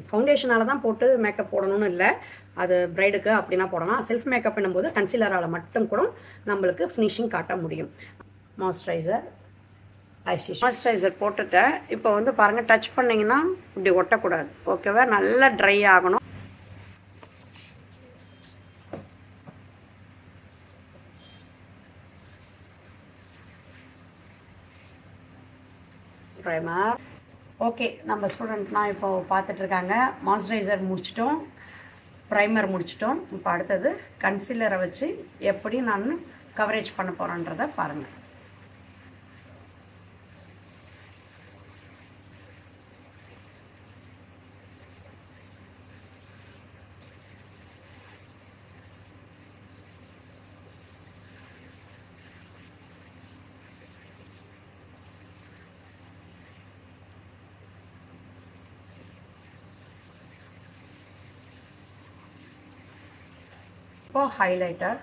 ஃபவுண்டேஷனால் தான் போட்டு மேக்கப் போடணும்னு இல்லை, அது பிரைடுக்கு அப்படின்னா போடலாம். செல்ஃப் மேக்கப் பண்ணும்போது கன்சீலரால் மட்டும் கூட நம்மளுக்கு ஃபினிஷிங் காட்ட முடியும். மாய்ஸ்சரைசர் மாய்ஸ்சரைசர் போட்டுட்டேன். இப்போ வந்து பாருங்கள், டச் பண்ணிங்கன்னா இப்படி ஒட்டக்கூடாது. ஓகேவா? நல்லா ட்ரை ஆகணும். Primer okay. நம்ம ஸ்டூடெண்ட்லாம் இப்போ பார்த்துட்ருக்காங்க. மாய்ஸ்சரைசர் முடிச்சிட்டோம், ப்ரைமர் முடிச்சிட்டோம். இப்போ அடுத்தது கன்சீலரை வச்சு எப்படி நான் கவரேஜ் பண்ண போகிறேன்றதை பாருங்கள். இப்போ ஹைலைட்டர்,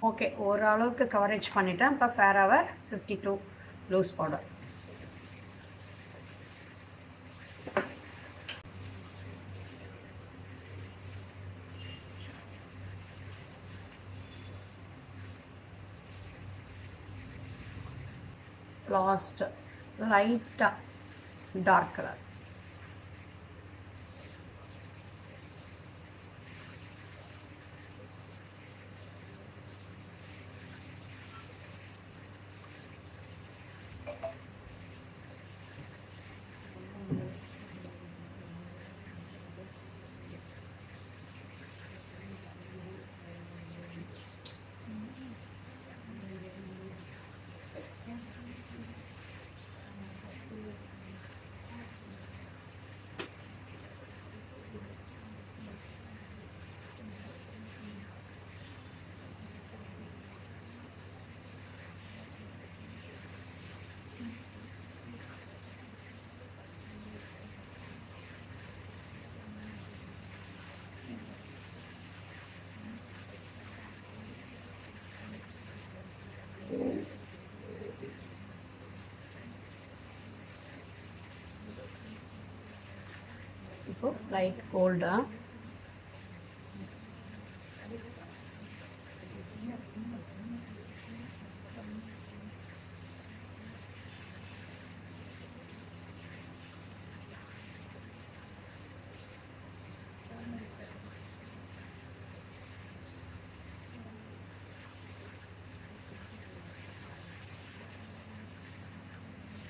ஓகே ஓரளவுக்கு கவரேஜ் பண்ணிட்டேன். இப்போ ஃபேர் அவர் 52 லூஸ் பவுடர். லாஸ்ட் லைட்டாக டார்க் கலர். இப்போ லைட் கோல்டாக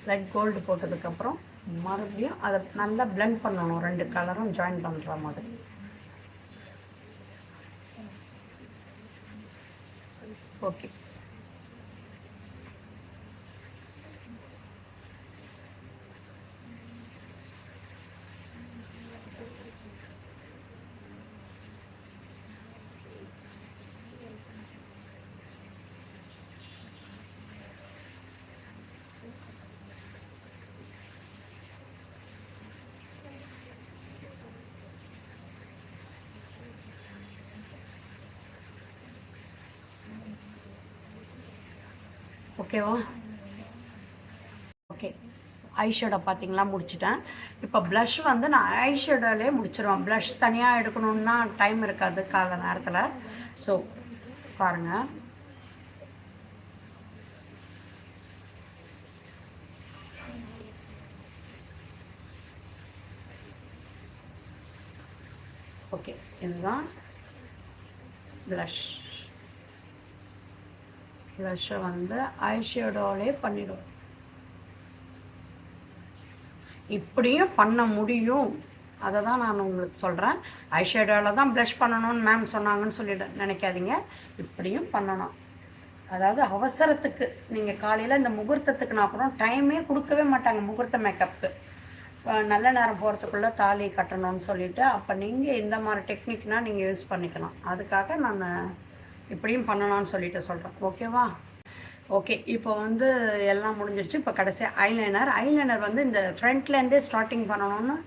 லைட் கோல்டு போட்டதுக்கப்புறம் மறுபடியும் அதை நல்லா பிளெண்ட் பண்ணணும், ரெண்டு கலரும் ஜாயின் பண்ணுற மாதிரி. ஓகே ஓகேவா? ஓகே ஐஷேடோ பார்த்தீங்களா முடிச்சிட்டேன். இப்போ ப்ளஷ் வந்து நான் ஐஷேடோலேயே முடிச்சிடுவேன். ப்ளஷ் தனியாக எடுக்கணுன்னா டைம் இருக்காது காலை நேரத்தில். ஸோ பாருங்கள், ஓகே இதுதான் ப்ளஷ். ப்ளஷ்ஷை வந்து ஐஷேடோலே பண்ணிவிடும். இப்படியும் பண்ண முடியும், அதை தான் நான் உங்களுக்கு சொல்கிறேன். ஐஷேடோவில் தான் ப்ளஷ் பண்ணணும்னு மேம் சொன்னாங்கன்னு சொல்லிட்டு நினைக்காதீங்க, இப்படியும் பண்ணணும். அதாவது அவசரத்துக்கு நீங்கள் காலையில் இந்த முகூர்த்தத்துக்கு நான் அப்புறம் டைமே கொடுக்கவே மாட்டாங்க முகூர்த்த மேக்கப்புக்கு. நல்ல நேரம் போகிறதுக்குள்ளே தாலி கட்டணும்னு சொல்லிவிட்டு, அப்போ நீங்கள் இந்த மாதிரி டெக்னிக்னால் நீங்கள் யூஸ் பண்ணிக்கலாம். அதுக்காக நான் இப்படியும் பண்ணணும்னு சொல்லிட்டு சொல்கிறேன். ஓகேவா? ஓகே, இப்போ வந்து எல்லாம் முடிஞ்சிடுச்சு. இப்போ கடைசியாக ஐலைனர் வந்து இந்த ஃப்ரண்ட்லேருந்தே ஸ்டார்டிங் பண்ணணும்னு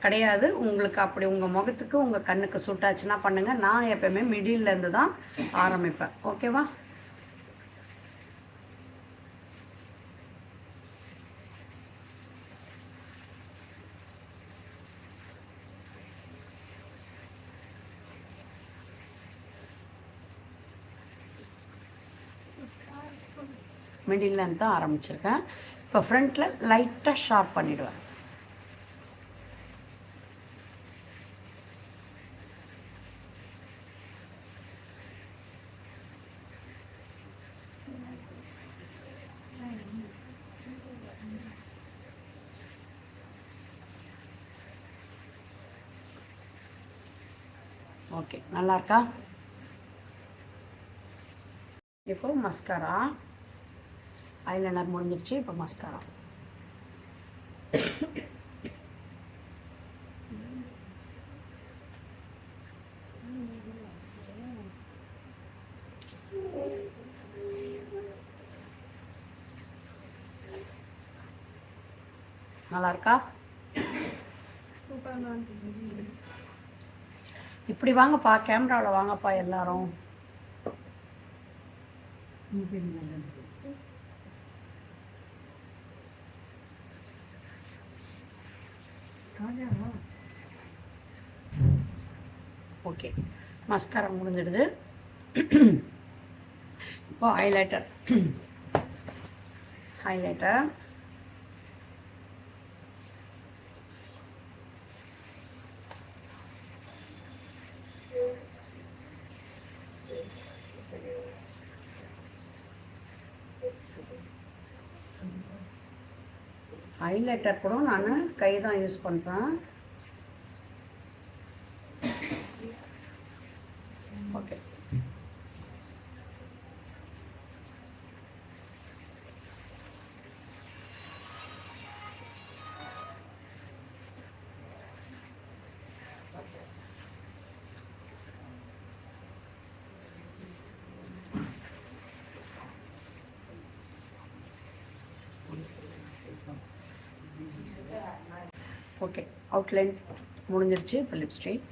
கிடையாது. உங்களுக்கு அப்படி உங்கள் முகத்துக்கு உங்கள் கண்ணுக்கு சூட்டாச்சுன்னா பண்ணுங்கள். நான் எப்போயுமே மிடில்லேருந்து தான் ஆரம்பிப்பேன். ஓகேவா? மிடில்லேருந்து தான் ஆரம்பிச்சிருக்கேன். இப்போ ஃப்ரண்ட்டில் லைட்டாக ஷார்ப் பண்ணிவிடுவேன். ஓகே, நல்லா இருக்கா? இப்போ மஸ்காரா, ஐலைனர் முடிஞ்சிருச்சு. இப்போ மஸ்காரா. நல்லா இருக்கா? இப்படி வாங்கப்பா, கேமராவில் வாங்கப்பா எல்லாரும். ஓகே, மஸ்காரா முடிஞ்சிடுது. இப்போ ஹைலைட்டர். ஹைலைட்டர் கூட நான் கை தான் யூஸ் பண்ணுறேன். ஓகே, ஓகே, அவுட்லைன் முடிஞ்சிருச்சு. இப்போ லிப்ஸ்டிக்.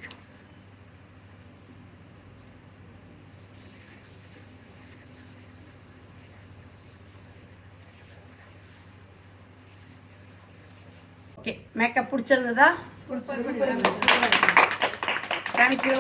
ஓகே, மேக்கப் பிடிச்சிருந்ததா? தேங்க்யூ.